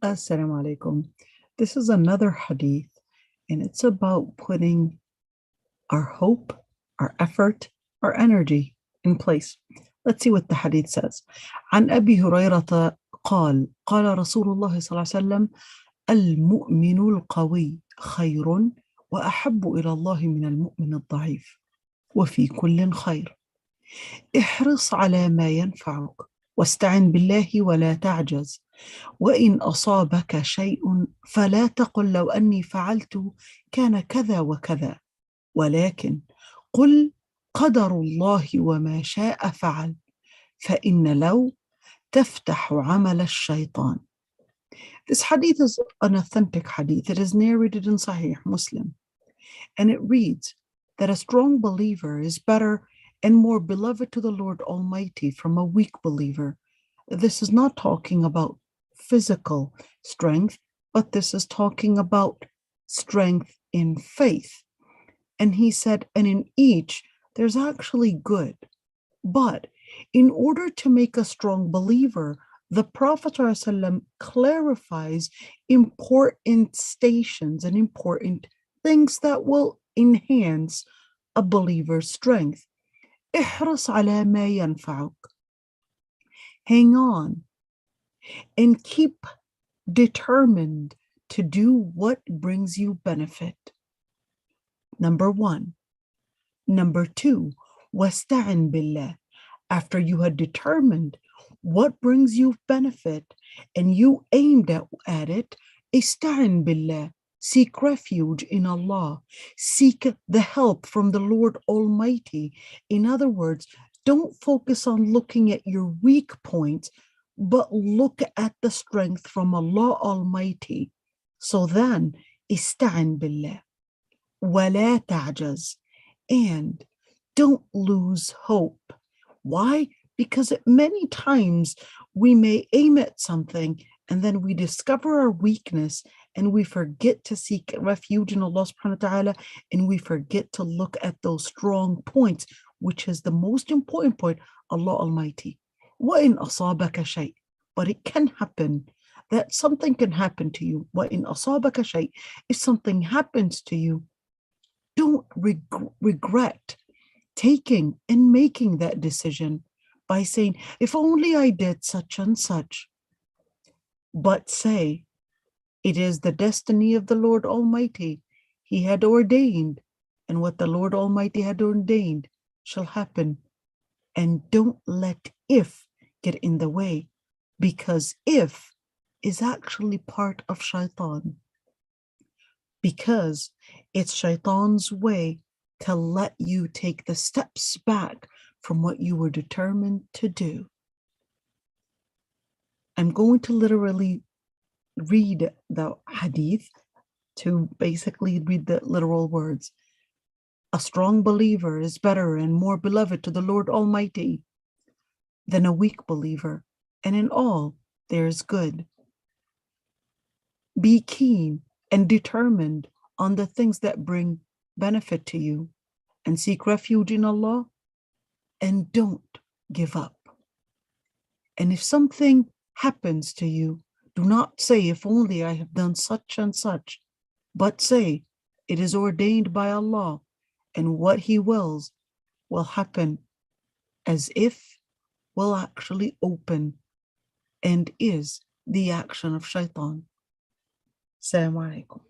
Assalamu alaikum. This is another hadith, and it's about putting our hope, our effort, our energy in place. Let's see what the hadith says. عن أبي هريرة قال رسول الله صلى الله عليه وسلم المؤمن القوي خير وأحب إلى الله من المؤمن الضعيف وفي كل خير احرص على ما ينفعك واستعن بالله ولا تعجز وإن أصابك شيء فلا تقل لو أني فعلت كان كذا وكذا ولكن قل قدر الله وما شاء فعل فإن لو تفتح عمل الشيطان. This hadith is an authentic hadith. It is narrated in Sahih Muslim, and it reads that a strong believer is better and more beloved to the Lord Almighty from a weak believer. This is not talking about physical strength, but this is talking about strength in faith. And he said, and in each, there's actually good. But in order to make a strong believer, the Prophet ﷺ clarifies important stations and important things that will enhance a believer's strength. احرص على ما ينفعك. Hang on and keep determined to do what brings you benefit. Number one. Number two, واستعن بالله. After you had determined what brings you benefit and you aimed at it, استعن بالله. Seek refuge in Allah. Seek the help from the Lord Almighty. In other words, don't focus on looking at your weak points, but look at the strength from Allah Almighty. So then, استعن بالله. ولا تعجز. And don't lose hope. Why? Because many times we may aim at something and then we discover our weakness and we forget to seek refuge in Allah subhanahu wa ta'ala, and we forget to look at those strong points, which is the most important point, Allah Almighty. وَإِنْ أَصَابَكَ شَيْءٍ. But it can happen that something can happen to you. وَإِنْ أَصَابَكَ شَيْءٍ. If something happens to you, don't regret taking and making that decision by saying, if only I did such and such. But say, it is the destiny of the Lord Almighty. He had ordained, and what the Lord Almighty had ordained shall happen. And don't let if get in the way, because if is actually part of shaitan. Because it's shaitan's way to let you take the steps back from what you were determined to do. I'm going to literally read the hadith to basically read the literal words. A strong believer is better and more beloved to the Lord Almighty than a weak believer, and in all there is good. Be keen and determined on the things that bring benefit to you, and seek refuge in Allah, and don't give up. And if something happens to you, do not say, if only I have done such and such, but say, it is ordained by Allah, and what He wills will happen, as if will actually open and is the action of shaitan. Assalamu alaikum.